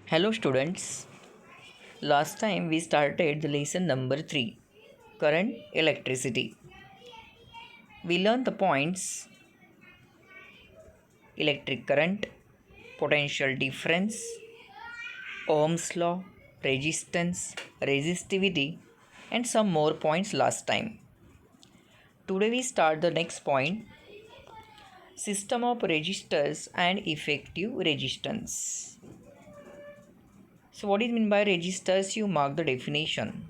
Hello students. Last time we started the lesson number 3, current electricity. We learned the points electric current, potential difference, Ohm's law, resistance, resistivity and some more points last time. Today we start the next point, system of resistors and effective resistance. So what is meant by resistors? You mark the definition.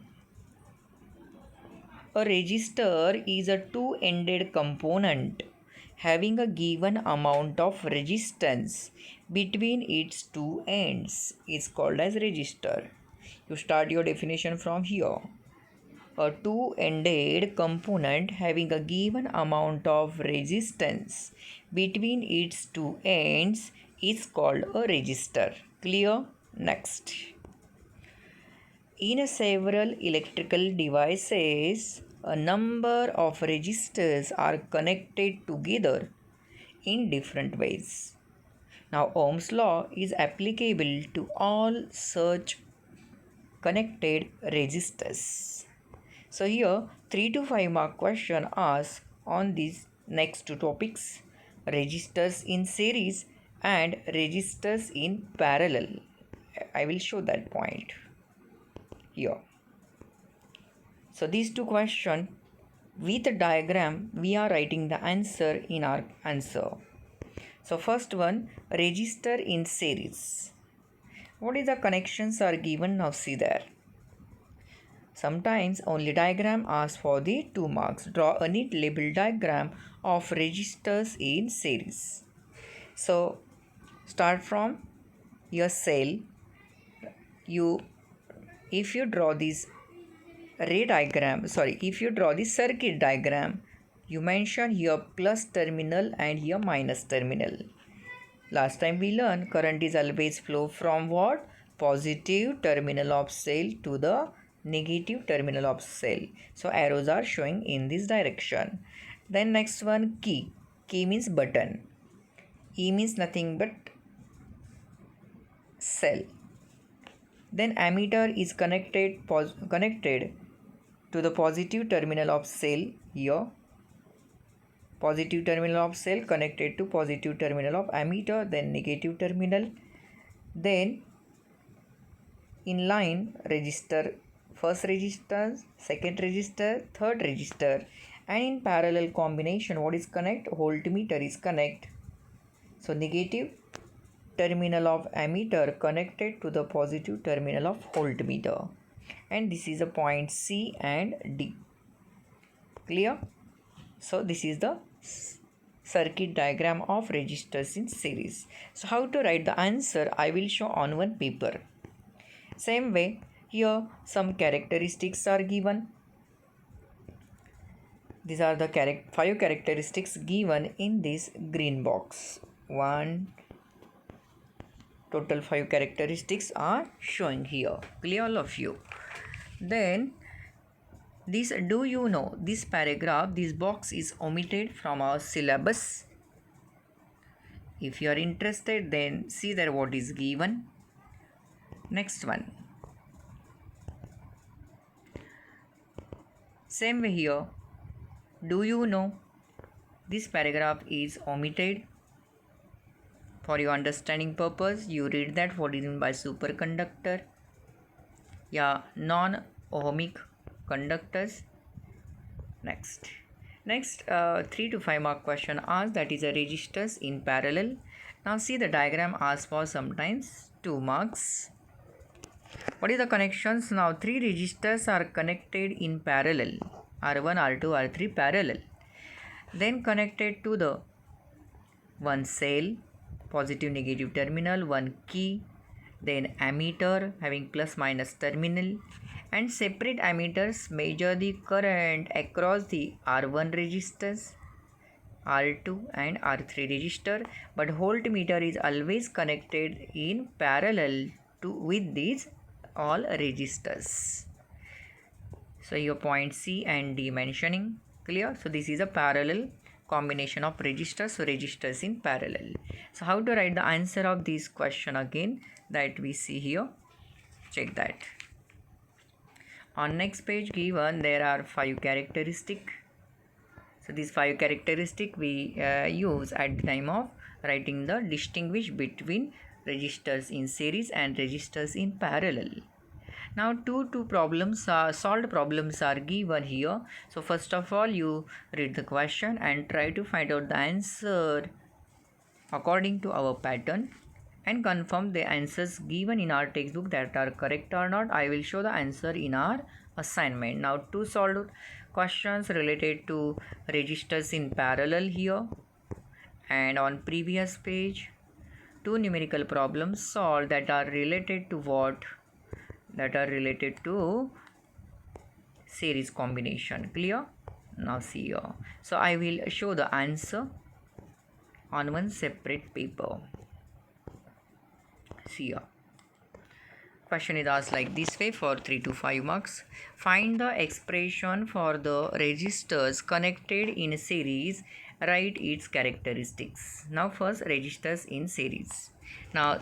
A resistor is a two-ended component having a given amount of resistance between its two ends is called as resistor. You start your definition from here. A two-ended component having a given amount of resistance between its two ends is called a resistor. Clear? Next. In several electrical devices, a number of resistors are connected together in different ways. Now, Ohm's law is applicable to all such connected resistors. So here, 3 to 5 mark question asked on these next two topics, resistors in series and resistors in parallel. I will show that point here. So these two questions with a diagram we are writing the answer in our answer. So first one, resistor in series. What is the connections are given? Now see there. Sometimes only diagram asks for the 2 marks. Draw a neat label diagram of resistors in series. So start from your cell. If you draw this if you draw the circuit diagram, you mention here plus terminal and here minus terminal. Last time we learned current is always flow from what? Positive terminal of cell to the negative terminal of cell. So arrows are showing in this direction. Then next one, key. Key means button. E means nothing but cell. Then ammeter is connected to the positive terminal of cell here. Positive terminal of cell connected to positive terminal of ammeter, then negative terminal. Then in line resistor, first resistor, second resistor, third resistor, and in parallel combination what is connect? Voltmeter is connect. So negative terminal of ammeter connected to the positive terminal of voltmeter, and this is a point C and D. Clear? So this is the circuit diagram of resistors in series. So how to write the answer I will show on one paper. Same way, here some characteristics are given. These are the 5 characteristics given in this green box. Total 5 characteristics are showing here. Clear all of you? Then this, do you know this paragraph, this box is omitted from our syllabus. If you are interested, then see there what is given. Next one. Same way here. Do you know this paragraph is omitted. For your understanding purpose, you read that what is meant by superconductor. Non-ohmic conductors. Next 3 to 5 mark question asked, that is a resistors in parallel. Now see the diagram asks for sometimes 2 marks. What is the connections? Now 3 resistors are connected in parallel, R1, R2, R3 parallel, then connected to the one cell, positive negative terminal, one key, then ammeter having plus minus terminal, and separate ammeters measure the current across the R1 resistors, R2 and R3 resistor, but voltmeter is always connected in parallel with these all resistors. So your point C and D mentioning. Clear? So this is a parallel combination of registers, so registers in parallel. So how to write the answer of this question again, that we see here. Check that. On next page given there are 5 characteristics. So these 5 characteristics we use at the time of writing the distinguish between registers in series and registers in parallel. Now two problems solved problems are given here. So first of all you read the question and try to find out the answer according to our pattern and confirm the answers given in our textbook that are correct or not. I will show the answer in our assignment. Now two solved questions related to registers in parallel here, and on previous page two numerical problems solved that are related to what? That are related to series combination. Clear? Now see here. So I will show the answer on one separate paper. See here. Question is asked like this way for 3 to 5 marks. Find the expression for the registers connected in a series. Write its characteristics. Now first registers in series. Now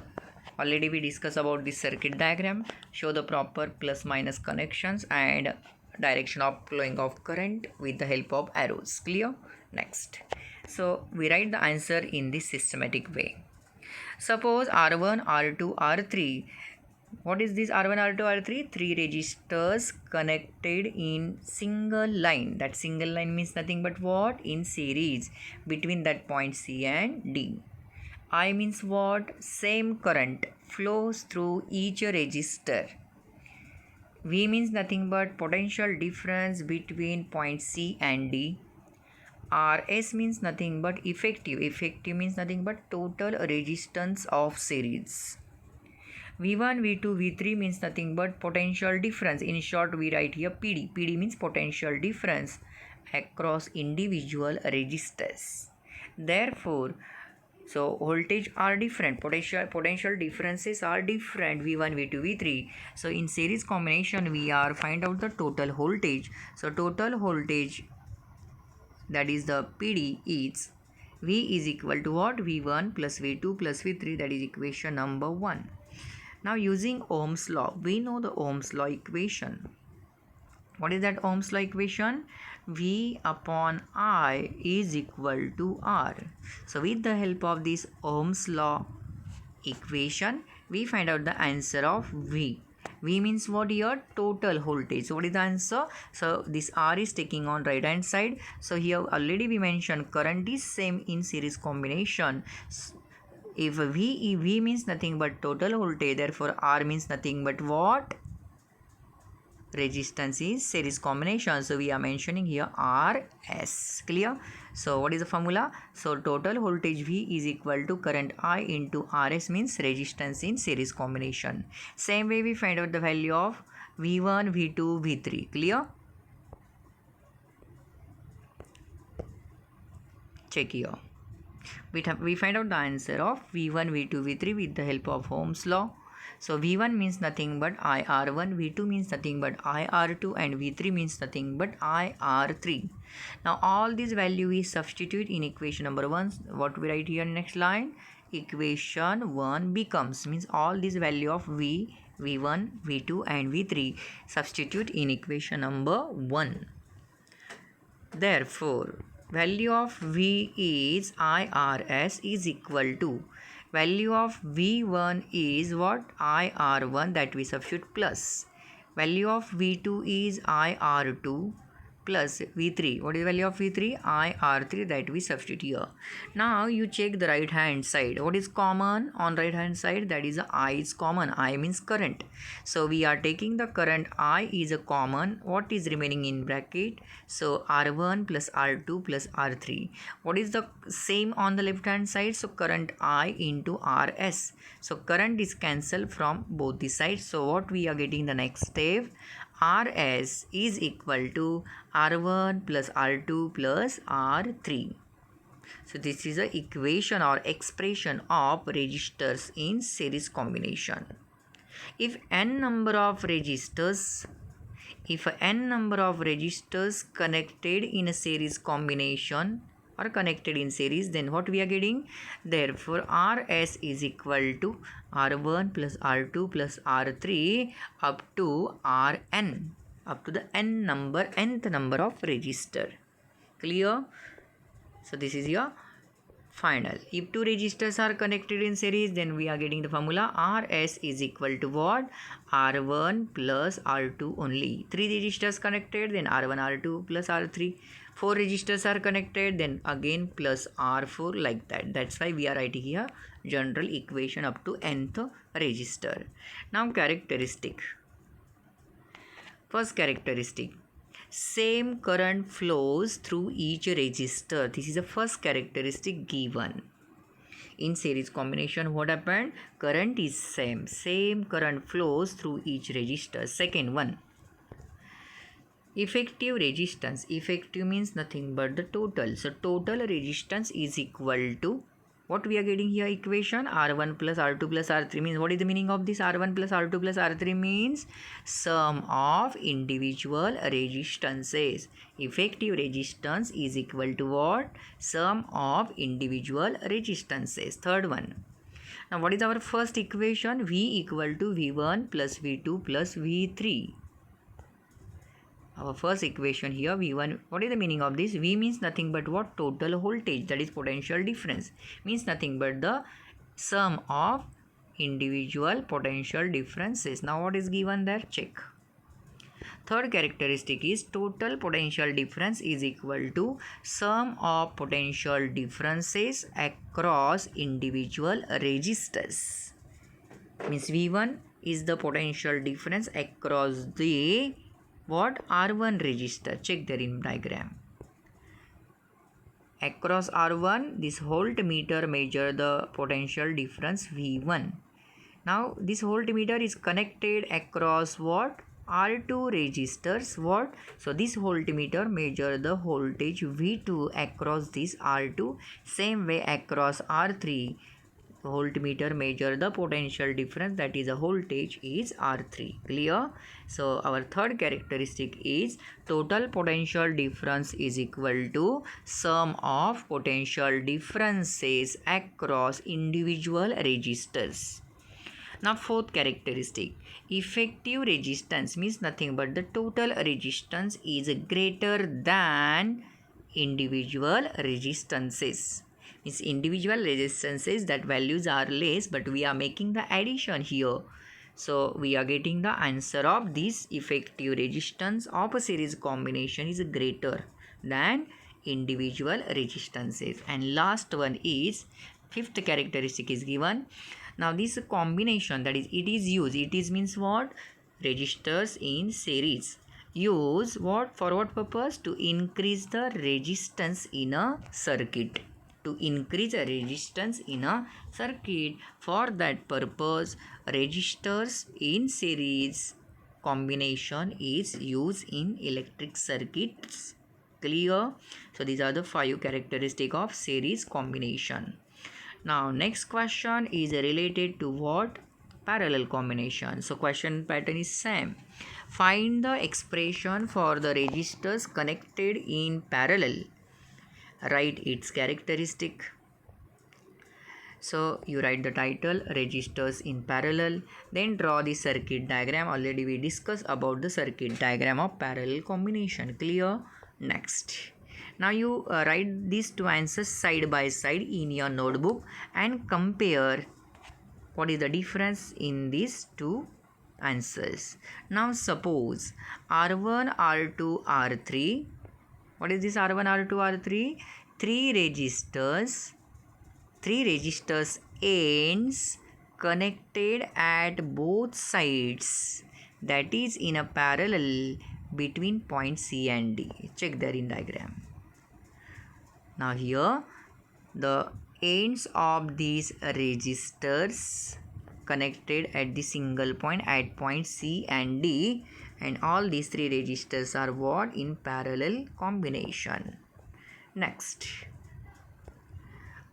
already we discussed about this circuit diagram. Show the proper plus minus connections and direction of flowing of current with the help of arrows. Clear? Next. So we write the answer in this systematic way. Suppose R1, R2, R3. What is this R1, R2, R3? 3 registers connected in single line. That single line means nothing but what? In series between that point C and D. I means what? Same current flows through each register. V means nothing but potential difference between point C and D. RS means nothing but effective. Effective means nothing but total resistance of series. V1, V2, V3 means nothing but potential difference. In short, we write here PD. PD means potential difference across individual resistors. Therefore, so voltage are different. Potential differences are different. V1, V2, V3. So in series combination, we are find out the total voltage. So total voltage, that is the PD, is V is equal to what? V1 plus V2 plus V3. That is equation number 1. Now using Ohm's law, we know the Ohm's law equation. What is that Ohm's law equation? V upon I is equal to R. So with the help of this Ohm's law equation, we find out the answer of V. V means what here? Total voltage. So what is the answer? So this R is taking on right hand side. So here already we mentioned current is same in series combination. If V means nothing but total voltage, therefore R means nothing but what? Resistance is series combination. So we are mentioning here RS. Clear? So what is the formula? So total voltage V is equal to current I into RS means resistance in series combination. Same way we find out the value of V1, V2, V3. Clear? Check here. We find out the answer of V1, V2, V3 with the help of Ohm's law. So V1 means nothing but IR1, V2 means nothing but IR2, and V3 means nothing but IR3. Now all these value we substitute in equation number 1. What we write here next line? Equation 1 becomes, means all these value of V, V1, V2 and V3 substitute in equation number 1. Therefore, value of V is IRS is equal to value of V1 is what? IR1, that we substitute, plus value of V2 is IR2 plus V3. What is the value of V3? IR3, that we substitute here. Now you check the right hand side. What is common on right hand side? That is I is common. I means current. So we are taking the current I is a common. What is remaining in bracket? So R1 plus R2 plus R3. What is the same on the left hand side? So current I into RS. So current is cancelled from both the sides. So what we are getting the next step? RS is equal to R1 plus R2 plus R3. So this is the equation or expression of resistors in series combination. If n number of resistors connected in a series combination, are connected in series, then what we are getting? Therefore, Rs is equal to R1 plus R2 plus R3 up to Rn, up to the nth number of register. Clear? So this is your final. If two resistors are connected in series, then we are getting the formula Rs is equal to what? R1 plus R2 only. Three resistors connected, then R1, R2 plus R3. Four resistors are connected, then again plus R4, like that. That's why we are writing here general equation up to nth resistor. Now characteristic. First characteristic. Same current flows through each resistor. This is the first characteristic given. In series combination, what happened? Current is same. Same current flows through each resistor. Second one. Effective resistance. Effective means nothing but the total. So total resistance is equal to what we are getting here equation? R1 plus R2 plus R3 means, what is the meaning of this? R1 plus R2 plus R3 means sum of individual resistances. Effective resistance is equal to what? Sum of individual resistances. Third one. Now what is our first equation? V equal to V1 plus V2 plus V3. Our first equation here, V1, what is the meaning of this? V means nothing but what? Total voltage, that is potential difference. Means nothing but the sum of individual potential differences. Now what is given there? Check. Third characteristic is total potential difference is equal to sum of potential differences across individual resistors. Means V1 is the potential difference across the what? R1 resistor. Check there in diagram. Across R1, this voltmeter measure the potential difference V1. Now this voltmeter is connected across what? R2 resistors. What? So this voltmeter measure the voltage V2 across this R2. Same way across R3. Voltmeter measure the potential difference, that is a voltage is R3. Clear? So our third characteristic is total potential difference is equal to sum of potential differences across individual resistors. Now fourth characteristic, effective resistance means nothing but the total resistance is greater than individual resistances. Means individual resistances, that values are less, but we are making the addition here. So we are getting the answer of this effective resistance of a series combination is greater than individual resistances. And last one is fifth characteristic is given. Now this combination, that is it is used, it is means what? Resistors in series. Use what? For what purpose? To increase the resistance in a circuit. To increase a resistance in a circuit. For that purpose, resistors in series combination is used in electric circuits. Clear? So these are the 5 characteristics of series combination. Now next question is related to what? Parallel combination. So question pattern is same. Find the expression for the resistors connected in parallel. Write its characteristic. So you write the title, resistors in parallel, then draw the circuit diagram. Already we discussed about the circuit diagram of parallel combination. Clear? Next. Now you write these two answers side by side in your notebook and compare what is the difference in these two answers. Now suppose R1, R2, R3. What is this R1, R2, R3? Three resistors ends connected at both sides, that is in a parallel between point C and D. Check there in diagram. Now here the ends of these resistors connected at the single point at point C and D, and all these three resistors are what? In parallel combination. Next,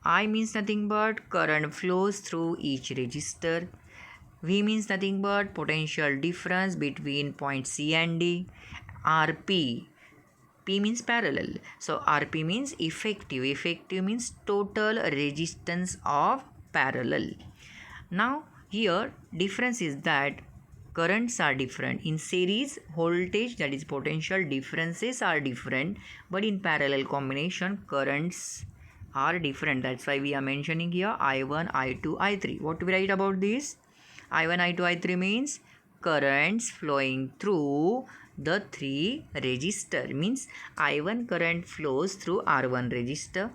I means nothing but current flows through each resistor. V means nothing but potential difference between point C and D. RP, P means parallel. So RP means effective. Effective means total resistance of parallel. Now here difference is that currents are different. In series, voltage, that is potential differences are different, but in parallel combination currents are different. That's why we are mentioning here I1, I2, I3. What do we write about this? I1, I2, I3 means currents flowing through the three resistor. Means I1 current flows through R1 resistor,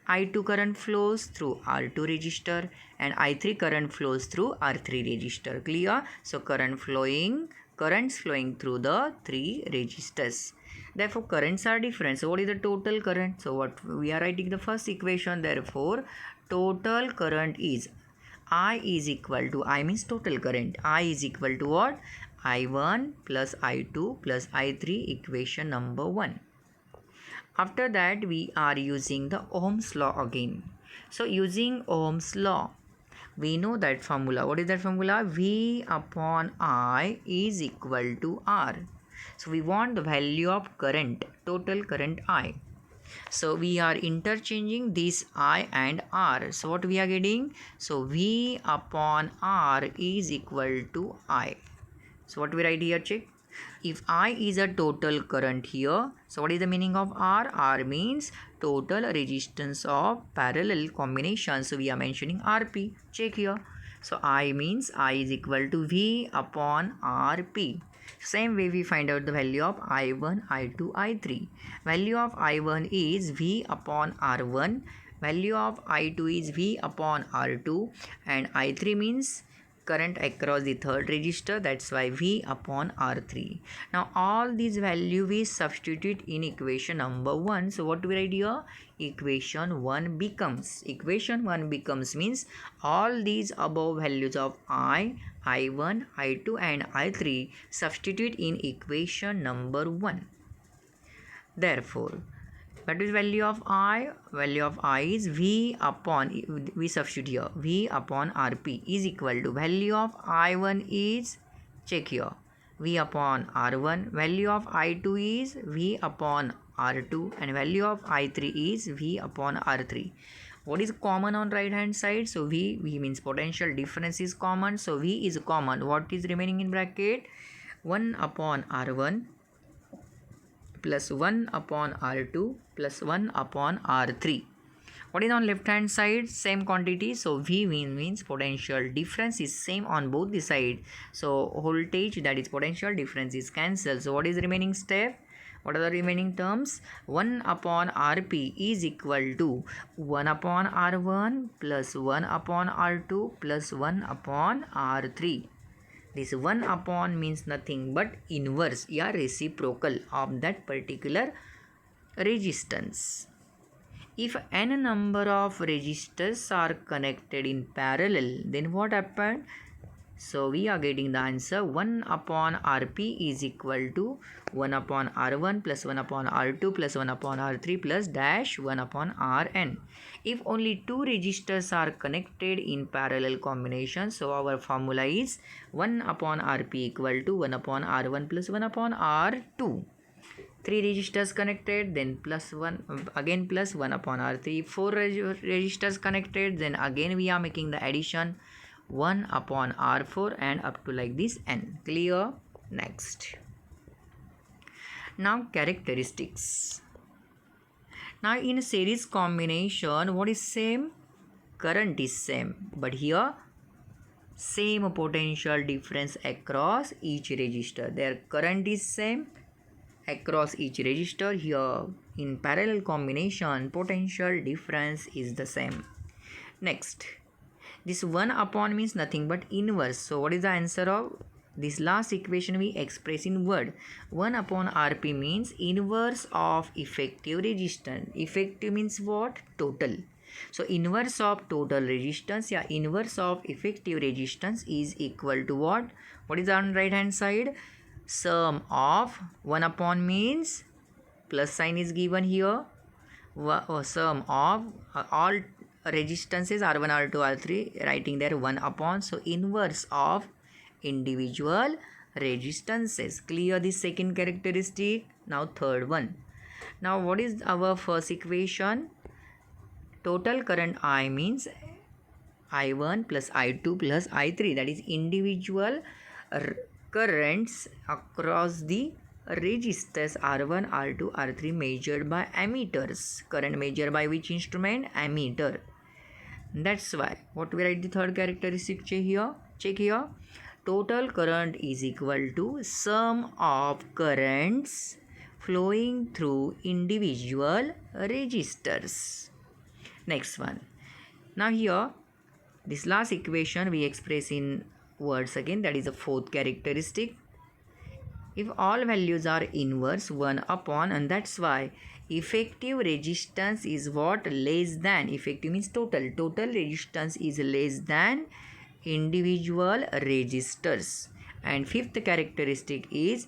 I2 current flows through R2 resistor, and I3 current flows through R3 resistor. Clear? So currents flowing through the three resistors. Therefore currents are different. So what is the total current? So what we are writing the first equation. Therefore total current is I is equal to, I means total current. I is equal to what? I1 plus I2 plus I3, equation number 1. After that we are using the Ohm's law again. So using Ohm's law, we know that formula. What is that formula? V upon I is equal to R. So we want the value of current, total current I. So we are interchanging this I and R. So what we are getting? So V upon R is equal to I. So what we write here, check. If I is a total current here, so what is the meaning of R? R means total resistance of parallel combination. So we are mentioning RP. Check here. So I means I is equal to V upon RP. Same way we find out the value of I1, I2, I3. Value of I1 is V upon R1. Value of I2 is V upon R2. And I3 means current across the third resistor, that's why V upon R3. Now all these value we substitute in equation number 1. So what do we write here? Equation 1 becomes means all these above values of I1, I2 and I3 substitute in equation number 1. Therefore what is value of I? Value of I is V upon, we substitute here, V upon RP is equal to value of I1 is, check here, V upon R1. Value of I2 is V upon R2 and value of I3 is V upon R3. What is common on right hand side? So V means potential difference is common. So V is common. What is remaining in bracket? 1 upon R1 plus 1 upon R2 plus 1 upon R3. What is on left hand side? Same quantity. So V means potential difference is same on both the side. So voltage, that is potential difference, is cancelled. So what is the remaining step? What are the remaining terms? 1 upon RP is equal to 1 upon R1 plus 1 upon R2 plus 1 upon R3. This 1 upon means nothing but inverse, reciprocal of that particular resistance. If n number of resistors are connected in parallel, then what happened? So we are getting the answer 1 upon Rp is equal to 1 upon R1 plus 1 upon R2 plus 1 upon R3 plus dash 1 upon Rn. If only two resistors are connected in parallel combination, so our formula is 1 upon Rp equal to 1 upon R1 plus 1 upon R2. 3 resistors connected, then plus 1, again plus 1 upon R3. 4 resistors connected, then again we are making the addition 1 upon R4 and up to like this n. Clear? Next. Now characteristics. Now in series combination, what is same? Current is same, but here same potential difference across each resistor. Their current is same across each resistor. Here in parallel combination, potential difference is the same. Next, this 1 upon means nothing but inverse. So what is the answer of this last equation? We express in word. 1 upon Rp means inverse of effective resistance. Effective means what? Total. So inverse of total resistance, inverse of effective resistance is equal to what? What is on right hand side? Sum of 1 upon means plus sign is given here. Sum of all resistances R1, R2, R3, writing there 1 upon. So inverse of individual resistances. Clear this second characteristic. Now third one. Now what is our first equation? Total current I means I1 plus I2 plus I3, that is individual currents across the resistors R1, R2, R3 measured by ammeters. Current measured by which instrument? Ammeter. That's why what we write the third characteristic check here. Total current is equal to sum of currents flowing through individual resistors. Next one. Now here this last equation we express in words again, that is the fourth characteristic. If all values are inverse 1 upon, and that's why effective resistance is what? Less than. Effective means total. Total resistance is less than individual resistors. And fifth characteristic is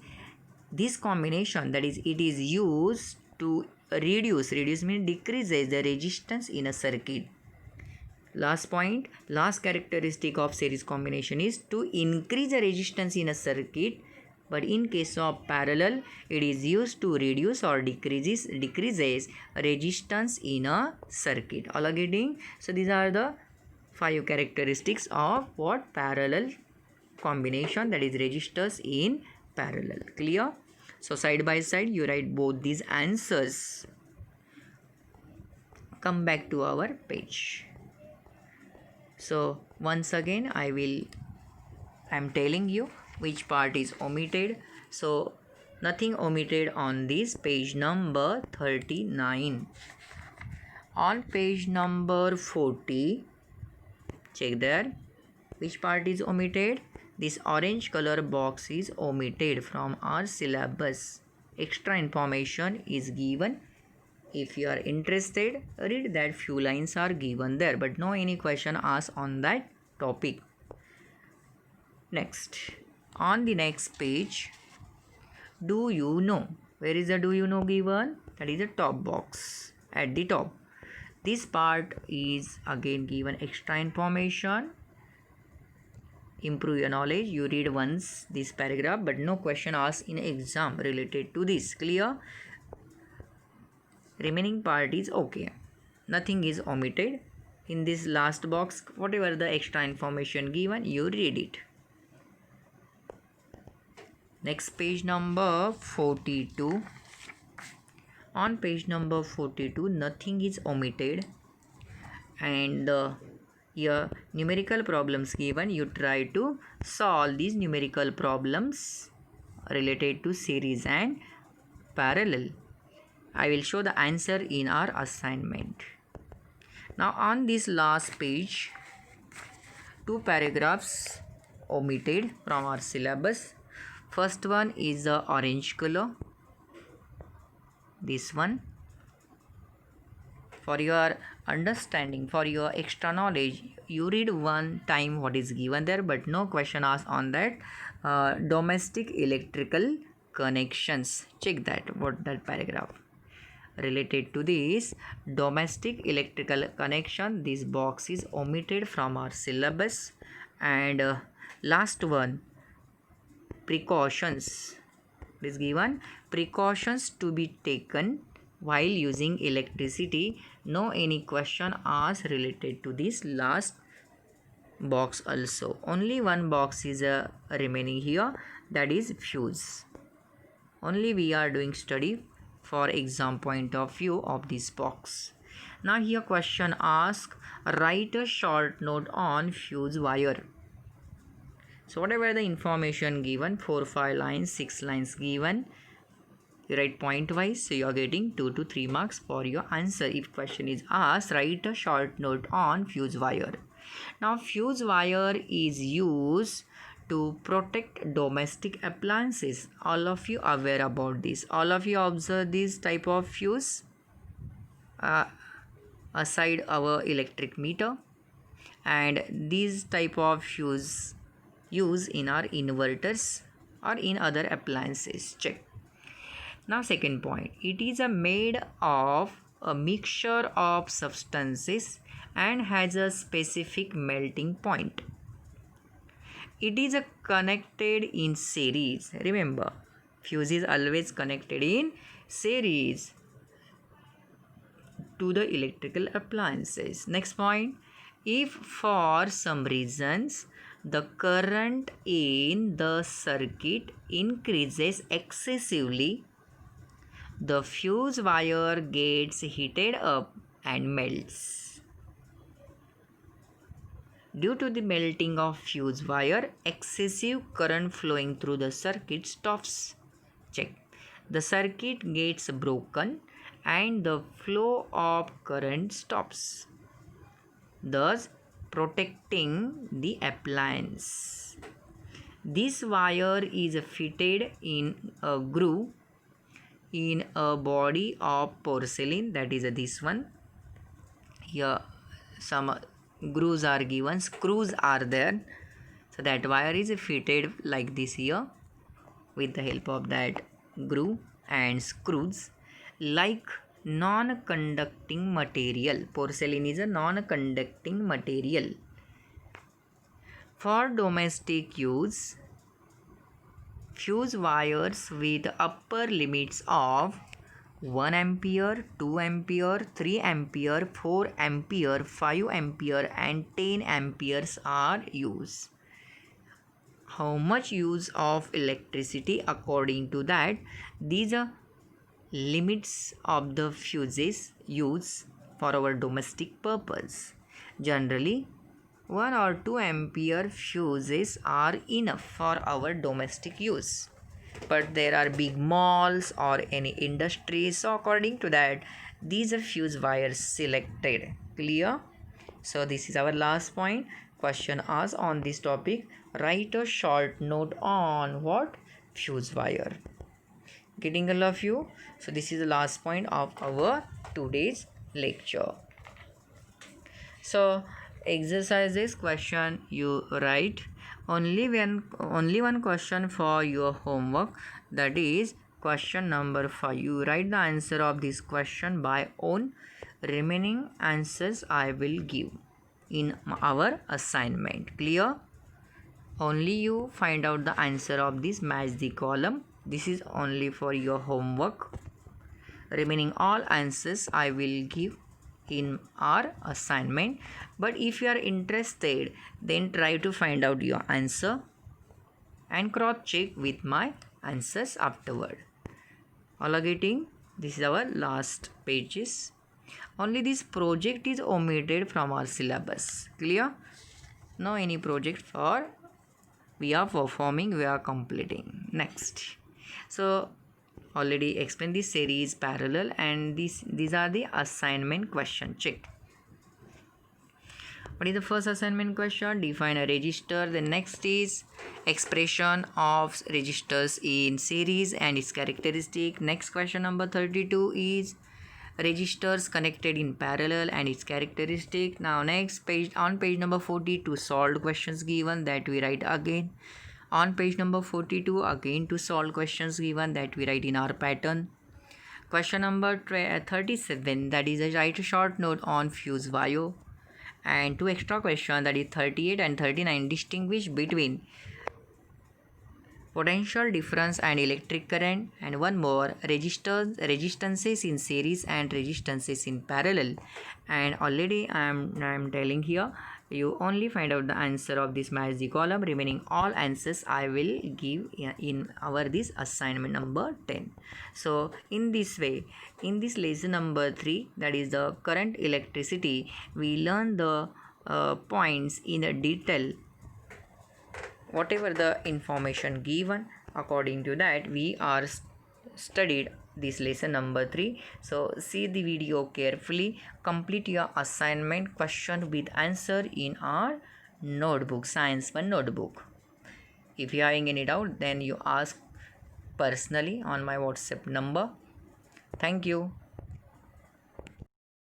this combination, that is it is used to reduce means decreases the resistance in a circuit. Last point, last characteristic of series combination is to increase the resistance in a circuit, but in case of parallel it is used to reduce or decreases resistance in a circuit. All are getting? So these are the 5 characteristics of what? Parallel combination, that is resistors in parallel. Clear? So side by side you write both these answers. Come back to our page. So once again I am telling you which part is omitted. So nothing omitted on this page number 39. On page number 40, check there, which part is omitted? This orange color box is omitted from our syllabus. Extra information is given. If you are interested, read that, few lines are given there, but no any question asked on that topic. Next, on the next page, do you know? Where is the do you know given? That is the top box at the top. This part is again given extra information. Improve your knowledge. You read once this paragraph, but no question asked in exam related to this. Clear? Remaining part is okay. Nothing is omitted. In this last box, whatever the extra information given, you read it. Next, page number 42. On page number 42, nothing is omitted. And here numerical problems given. You try to solve these numerical problems related to series and parallel. I will show the answer in our assignment. Now on this last page, 2 paragraphs omitted from our syllabus. First one is the orange color. This one. For your understanding, for your extra knowledge, you read one time what is given there, but no question asked on that. Domestic electrical connections. Check that, what that paragraph. Related to this domestic electrical connection, this box is omitted from our syllabus. And last one, precautions is given. Precautions to be taken while using electricity. No any question asked related to this last box also. Only one box is remaining here, that is fuse. Only we are doing study for exam point of view of this box. Now here question ask, write a short note on fuse wire. So whatever the information given, 4, 5 lines, 6 lines given, you write point wise. So you are getting 2 to 3 marks for your answer. If question is asked, write a short note on fuse wire. Now fuse wire is used to protect domestic appliances. All of you are aware about this. All of you observe this type of fuse aside our electric meter, and these type of fuse use in our inverters or in other appliances. Check. Now second point, it is made of a mixture of substances and has a specific melting point. It is connected in series. Remember, fuse is always connected in series. to the electrical appliances. Next point, if for some reasons the current in the circuit increases excessively, the fuse wire gets heated up and melts. Due to the melting of fuse wire, excessive current flowing through the circuit stops. Check. The circuit gets broken and the flow of current stops, thus protecting the appliance. This wire is fitted in a groove in a body of porcelain, that is this one. Here some grooves are given, screws are there, so that wire is fitted like this here with the help of that groove and screws. Like non-conducting material, porcelain is a non-conducting material. For domestic use, fuse wires with upper limits of 1 ampere, 2 ampere, 3 ampere, 4 ampere, 5 ampere and 10 amperes are used. How much use of electricity? According to that, these are limits of the fuses used for our domestic purpose. Generally, 1 or 2 ampere fuses are enough for our domestic use. But there are big malls or any industries, so according to that, these are fuse wires selected. Clear? So this is our last point. Question asked on this topic. Write a short note on what? Fuse wire. Getting all of you? So this is the last point of our today's lecture. So exercises question you write only one question for your homework, that is question number 5. You write the answer of this question by own. Remaining answers I will give in our assignment. Clear? Only you find out the answer of this, match the column. This is only for your homework. Remaining all answers I will give in our assignment. But if you are interested, then try to find out your answer and cross check with my answers afterward. All are getting? This is our last pages. Only this project is omitted from our syllabus. Clear? No any project for we are performing, we are completing. Next. So already explained this series parallel, and these are the assignment question. Check. What is the first assignment question? Define a register. The next is expression of registers in series and its characteristic. Next question number 32 is registers connected in parallel and its characteristic. Now next page, on page number 42, solved questions given, that we write again. On page number 42, again to solve questions given, that we write in our pattern. Question number 37, that is a write a short note on fuse wire. And 2 extra questions, that is 38 and 39, distinguish between potential difference and electric current. And one more, resistances in series and resistances in parallel. And already I am telling here, you only find out the answer of this, match the column. Remaining all answers I will give in our this assignment number 10. So in this way, in this lesson number 3, that is the current electricity, we learn the points in a detail. Whatever the information given, according to that we are studied this lesson number 3. So see the video carefully, complete your assignment question with answer in our notebook, Science 1 notebook. If you are having any doubt, then you ask personally on my WhatsApp number. Thank you.